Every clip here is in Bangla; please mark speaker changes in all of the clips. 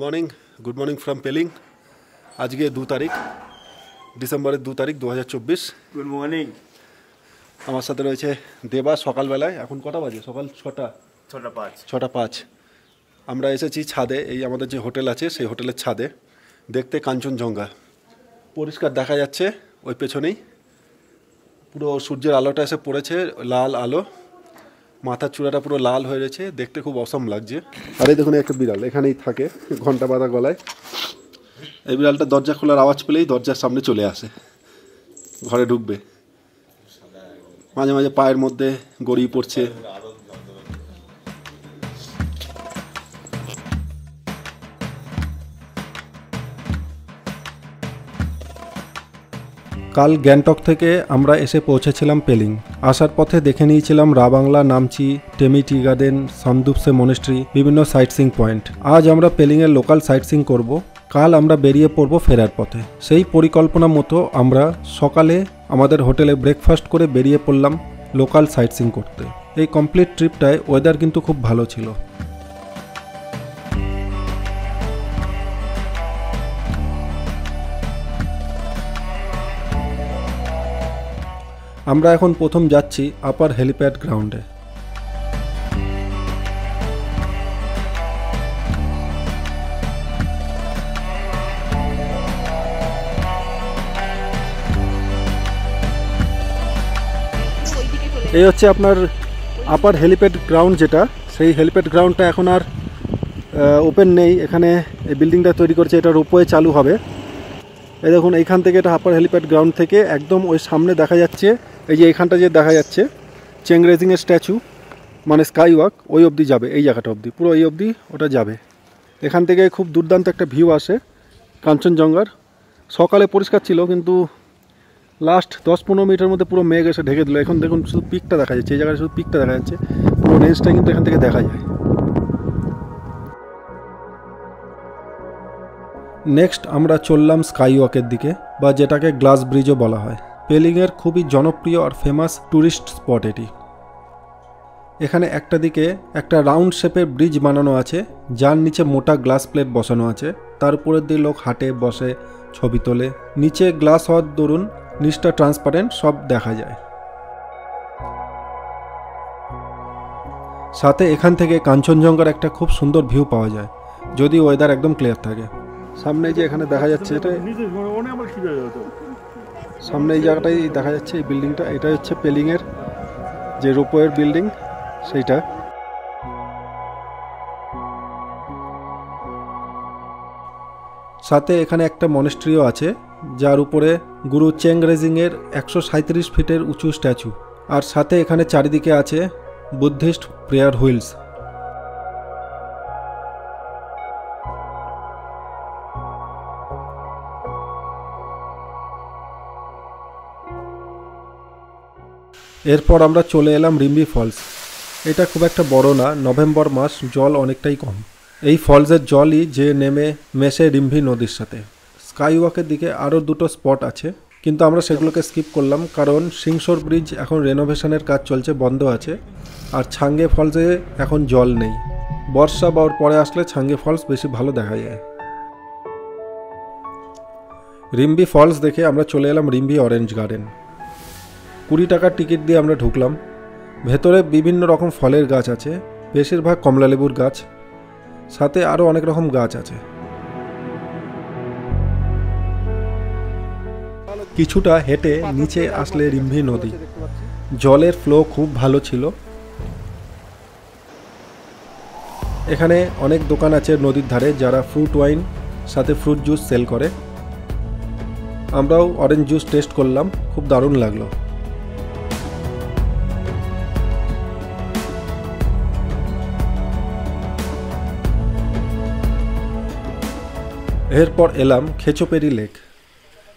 Speaker 1: Morning from Pelling. আজকে 2 তারিখ ডিসেম্বরের 2 তারিখ 2024।
Speaker 2: Good morning.
Speaker 1: আমার সাথে রয়েছে দেবা। সকালবেলায় এখন কটা বাজে? সকাল 6:05। আমরা এসেছি ছাদে, এই আমাদের যে হোটেল আছে সেই হোটেলের ছাদে দেখতে কাঞ্চনজঙ্ঘা। পরিষ্কার দেখা যাচ্ছে ওই পেছনেই, পুরো সূর্যের আলোটা এসে পড়েছে, লাল আলো, মাথার চূড়াটা পুরো লাল হয়ে রয়েছে, দেখতে খুব অসম লাগছে। আর এই দেখুন একটা বিড়াল এখানেই থাকে, ঘন্টা বাঁধা গলায়। এই বিড়ালটা দরজা খোলার আওয়াজ পেলেই দরজার সামনে চলে আসে, ঘরে ঢুকবে। মাঝে মাঝে পায়ের মধ্যে গড়িয়ে পড়ছে। কাল গ্যাংটক থেকে আমরা এসে পৌঁছেছিলাম পেলিং। আসার পথে দেখে নিয়েছিলাম Ravangla, Namchi, Temi tea garden, Samdruptse monastery, বিভিন্ন সাইট সিইং পয়েন্ট। আজ আমরা পেলিংয়ের লোকাল সাইট সিইং করব। কাল আমরা বেরিয়ে পড়ব ফেরার পথে। সেই পরিকল্পনা মতো আমরা সকালে আমাদের হোটেলে ব্রেকফাস্ট করে বেরিয়ে পড়লাম লোকাল সাইট সিইং করতে। এই কমপ্লিট ট্রিপটায় ওয়েদার কিন্তু খুব ভালো ছিল। আমরা এখন প্রথম যাচ্ছি আপার হেলিপ্যাড গ্রাউন্ডে। এই হচ্ছে আপনার আপার হেলিপ্যাড গ্রাউন্ড, যেটা সেই হেলিপ্যাড গ্রাউন্ডটা এখন আর ওপেন নেই। এখানে এই বিল্ডিংটা তৈরি করছে, এটা রোপওয়ে চালু হবে। এই দেখুন এইখান থেকে, এটা আপার হেলিপ্যাড গ্রাউন্ড থেকে একদম ওই সামনে দেখা যাচ্ছে, এই যে এইখানটা যে দেখা যাচ্ছে চেংরেজিংয়ের স্ট্যাচু, মানে স্কাই ওয়াক, ওই অবধি যাবে, এই জায়গাটা অবধি, পুরো এই অবধি ওটা যাবে। এখান থেকে খুব দুর্দান্ত একটা ভিউ আসে কাঞ্চনজঙ্ঘার। সকালে পরিষ্কার ছিল, কিন্তু লাস্ট 10-15 মিনিটের মধ্যে পুরো মেঘ এসে ঢেকে দিল। এখন দেখুন শুধু পিকটা দেখা যাচ্ছে, এই জায়গায় শুধু পিকটা দেখা যাচ্ছে, পুরো রেঞ্জটা কিন্তু এখান থেকে দেখা যায়। নেক্সট আমরা চললাম স্কাই ওয়াকের দিকে, বা যেটাকে গ্লাস ব্রিজও বলা হয়। পেলিংয়ের খুবই জনপ্রিয় আর ফেমাস ট্যুরিস্ট স্পট এটি। এখানে একটা দিকে একটা রাউন্ড শেপের ব্রিজ বানানো আছে, যার নিচে মোটা গ্লাস প্লেট বসানো আছে। তার উপরের দিয়ে লোক হাঁটে, বসে, ছবি তোলে। নিচে গ্লাস হওয়ার দরুন নিচটা ট্রান্সপারেন্ট, সব দেখা যায়। সাথে এখান থেকে কাঞ্চনজঙ্ঘার একটা খুব সুন্দর ভিউ পাওয়া যায়, যদি ওয়েদার একদম ক্লিয়ার থাকে। সামনে যে এখানে দেখা যাচ্ছে, এটা সামনে এই জায়গাটাই দেখা যাচ্ছে, এই বিল্ডিংটা, এটা হচ্ছে পেলিংয়ের যে রোপওয়ের বিল্ডিং, সেইটা। সাথে এখানে একটা মনেস্ট্রিও আছে, যার উপরে গুরু চেংরেজিংয়ের 137 ফিটের উঁচু স্ট্যাচু। আর সাথে এখানে চারিদিকে আছে বুদ্ধিস্ট প্রেয়ার হুইলস। এরপর আমরা চলে এলাম রিম্বি ফলস। এটা খুব একটা বড় না, নভেম্বর মাস, জল অনেকটাই কম। এই ফলসের জলই যে নেমে মেশে রিম্বি নদীর সাথে। স্কাই ওয়াকের দিকে আরও দুটো স্পট আছে, কিন্তু আমরা সেগুলোকে স্কিপ করলাম, কারণ সিংসোর ব্রিজ এখন রেনোভেশনের কাজ চলছে, বন্ধ আছে। আর ছাঙ্গে ফলসে এখন জল নেই। বর্ষা বা ওর পরে আসলে ছাঙ্গে ফলস বেশি ভালো দেখা যায়। রিম্বি ফলস দেখে আমরা চলে এলাম রিম্বি অরেঞ্জ গার্ডেন। 20 টাকার টিকিট দিয়ে আমরা ঢুকলাম। ভেতরে বিভিন্ন রকম ফলের গাছ আছে, বেশিরভাগ কমলালেবুর গাছ, সাথে আরও অনেক রকম গাছ আছে। কিছুটা হেঁটে নিচে আসলে রিম্বি নদী। জলের ফ্লো খুব ভালো ছিল। এখানে অনেক দোকান আছে নদীর ধারে, যারা ফ্রুট ওয়াইন সাথে ফ্রুট জুস সেল করে। আমরাও অরেঞ্জ জুস টেস্ট করলাম, খুব দারুণ লাগলো। এরপর এলাম খেচোপেরি লেক।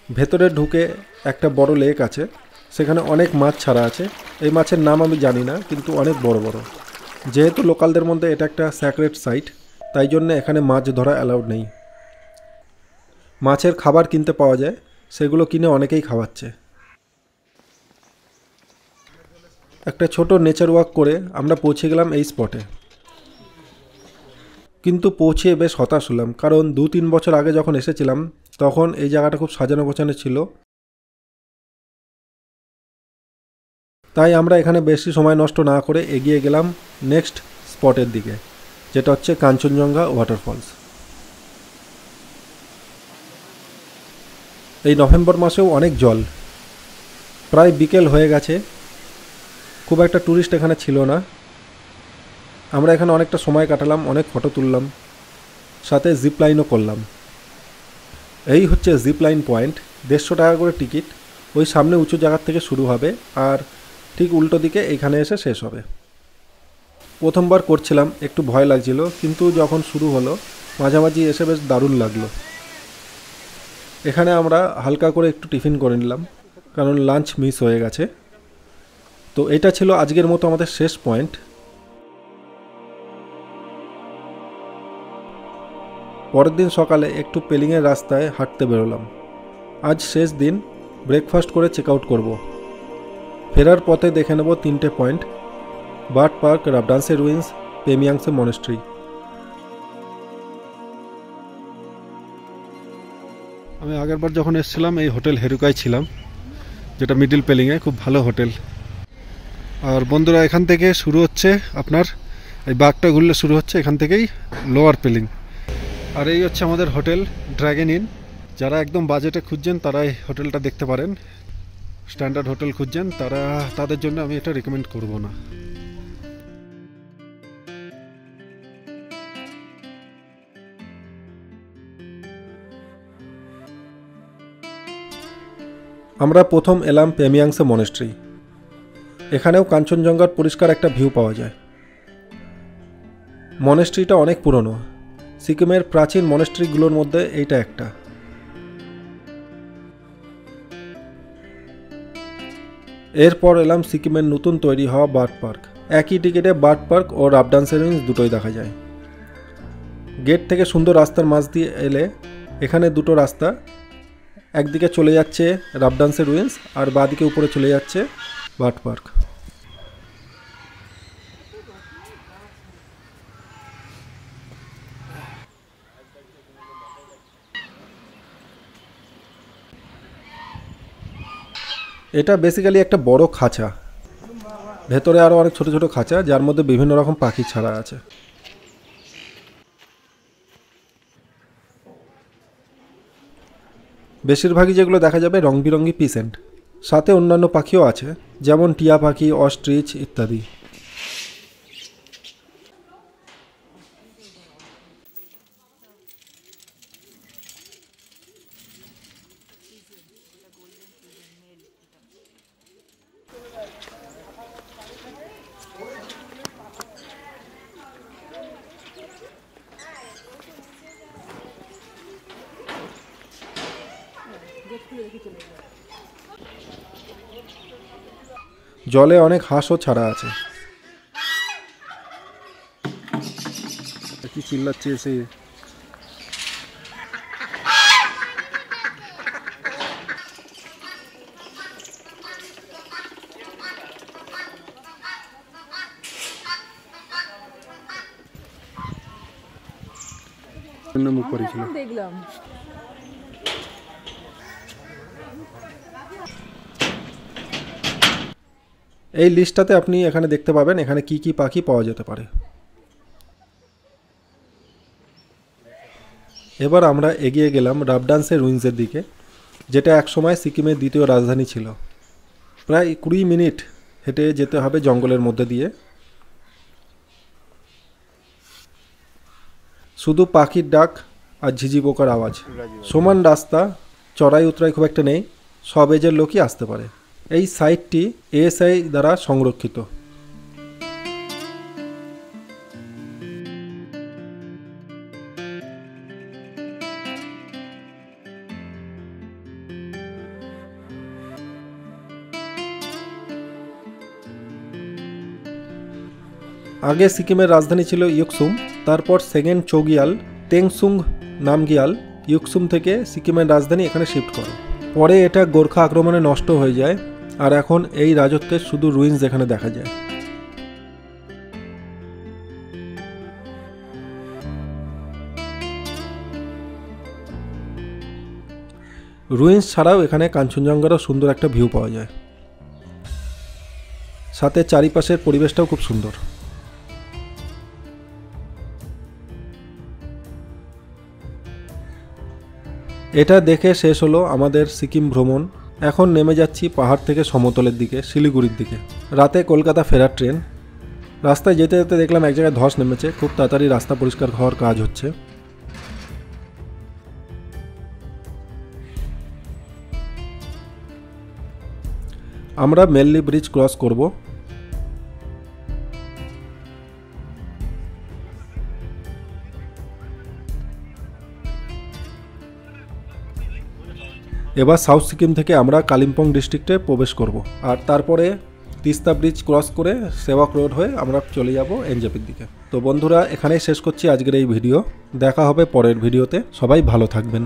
Speaker 1: ভেতরে ঢুকে একটা বড় লেক আছে, সেখানে অনেক মাছ ছাড়া আছে। এই মাছের নাম আমি জানি না, কিন্তু অনেক বড় বড়। যেহেতু লোকালদের মধ্যে এটা একটা স্যাক্রেড সাইট, তাই জন্য এখানে মাছ ধরা অ্যালাউড নেই। মাছের খাবার কিনতে পাওয়া যায়, সেগুলো কিনে অনেকেই খাওয়াচ্ছে। একটা ছোট নেচার ওয়াক করে আমরা পৌঁছে গেলাম এই স্পটে। কিন্তু পৌঁছে বেশ হতাশ হলাম, কারণ 2-3 বছর আগে যখন এসেছিলাম তখন এই জায়গাটা খুব সাজানো গোছানো ছিল। তাই আমরা এখানে বেশি সময় নষ্ট না করে এগিয়ে গেলাম নেক্সট স্পটের দিকে, যেটা হচ্ছে কাঞ্চনজঙ্ঘা ওয়াটারফলস। এই নভেম্বর মাসেও অনেক জল, প্রায় বিকেল হয়ে গেছে, খুব একটা ট্যুরিস্ট এখানে ছিল না। আমরা এখানে অনেকটা সময় কাটালাম, অনেক ফটো তুললাম, সাথে জিপ লাইনও করলাম। এই হচ্ছে জিপ লাইন পয়েন্ট, 150 টাকা করে টিকিট। ওই সামনে উঁচু জায়গার থেকে শুরু হবে আর ঠিক উল্টো দিকে এইখানে এসে শেষ হবে। প্রথমবার করছিলাম, একটু ভয় লাগছিল, কিন্তু যখন শুরু হলো মাঝামাঝি এসে বেশ দারুণ লাগলো। এখানে আমরা হালকা করে একটু টিফিন করে নিলাম, কারণ লাঞ্চ মিস হয়ে গেছে। তো এটা ছিল আজকের মতো আমাদের শেষ পয়েন্ট। পরের দিন সকালে একটু পেলিংয়ের রাস্তায় হাঁটতে বেরোলাম। আজ শেষ দিন, ব্রেকফাস্ট করে চেক আউট করব। ফেরার পথে দেখে নেব 3টে point: bird park, Rabdentse ruins, Pemayangtse monastery. আমি আগেরবার যখন এসেছিলাম এই হোটেল হেরুকায় ছিলাম, যেটা মিডিল পেলিংয়ে, খুব ভালো হোটেল। আর বন্ধুরা, এখান থেকে শুরু হচ্ছে আপনার এই বাঘটা ঘুরলে শুরু হচ্ছে এখান থেকেই লোয়ার পেলিং। আর এই হচ্ছে আমাদের হোটেল ড্র্যাগন ইন। যারা একদম বাজেটে খুঁজছেন তারা এই হোটেলটা দেখতে পারেন। স্ট্যান্ডার্ড হোটেল খুঁজছেন তাদের জন্য আমি এটা রেকমেন্ড করব না। আমরা প্রথম এলাম পেমিয়াংসে মনেস্ট্রি। এখানেও কাঞ্চনজঙ্ঘার পরিষ্কার একটা ভিউ পাওয়া যায়। মনেস্ট্রিটা অনেক পুরনো, সিকিমের প্রাচীন মনেস্ট্রিগুলোর মধ্যে এইটা একটা। এরপর এলাম সিকিমের নতুন তৈরি হওয়া বার্ড পার্ক। একই টিকিটে বার্ড পার্ক ও রাবডান্সে রুইন্স দুটোই দেখা যায়। গেট থেকে সুন্দর রাস্তার মাঝ দিয়ে এলে এখানে দুটো রাস্তা, একদিকে চলে যাচ্ছে রাবডান্সে রুইন্স আর বাঁদিকে উপরে চলে যাচ্ছে বার্ড পার্ক। এটা বেসিক্যালি একটা বড় খাঁচা, ভেতরে আরও অনেক ছোট ছোট খাঁচা, যার মধ্যে বিভিন্ন রকম পাখি ছাড়া আছে। বেশিরভাগই যেগুলো দেখা যাবে রং বিরঙ্গি পিসেন্ট, সাথে অন্যান্য পাখিও আছে, যেমন টিয়া পাখি, অস্ট্রিচ ইত্যাদি। জলে অনেক হাঁসও ছাড়া আছে। কি চিল্লাচ্ছে এসে! মুখ করেছিল দেখলাম। এই লিস্টটাতে আপনি এখানে দেখতে পাবেন এখানে কি কি পাখি পাওয়া যেতে পারে। এবার আমরা এগিয়ে গেলাম রাবডান্সে রুইন্সের দিকে, যেটা একসময় সিকিমের দ্বিতীয় রাজধানী ছিল। প্রায় 20 মিনিট হেঁটে যেতে হবে জঙ্গলের মধ্যে দিয়ে। শুধু পাখির ডাক আর ঝিঝি পোকার আওয়াজ। সমান রাস্তা, চড়াই উতরাই খুব একটা নেই, সব এজের লোকই আসতে পারে। এই সাইটটি এএসআই দ্বারা সংরক্ষিত। আগে সিকিমের রাজধানী ছিল ইয়ুকসুম, তারপর সেকেন্ড চৌগিয়াল টেংসুং নামগিয়াল ইয়ুকসুম থেকে সিকিমের রাজধানী এখানে শিফট করে। পরে এটা গোর্খা আক্রমণে নষ্ট হয়ে যায়, আর এখন এই রাজত্বের শুধু রুইন্স এখানে দেখা যায়। রুইন্স ছাড়াও এখানে কাঞ্চনজঙ্ঘারও সুন্দর একটা ভিউ পাওয়া যায়, সাথে চারিপাশের পরিবেশটাও খুব সুন্দর। এটা দেখে শেষ হলো আমাদের সিকিম ভ্রমণ। এখন নেমে যাচ্ছি পাহাড় থেকে সমতলের দিকে, শিলিগুড়ির দিকে। রাতে কলকাতা ফেরার ট্রেন। রাস্তায় যেতে যেতে দেখলাম এক জায়গায় ধস নেমেছে, খুব তাড়াতাড়ি রাস্তা পরিষ্কার হওয়ার কাজ হচ্ছে। আমরা মেল্লি ব্রিজ ক্রস করব। এবার সাউথ সিকিম থেকে আমরা কালিম্পং ডিস্ট্রিক্টে প্রবেশ করব, আর তারপরে তিস্তা ব্রিজ ক্রস করে সেওয়াক রোড হয়ে আমরা চলে যাব এনজেপির দিকে। তো বন্ধুরা, এখানেই শেষ করছি আজকের এই ভিডিও। দেখা হবে পরের ভিডিওতে। সবাই ভালো থাকবেন।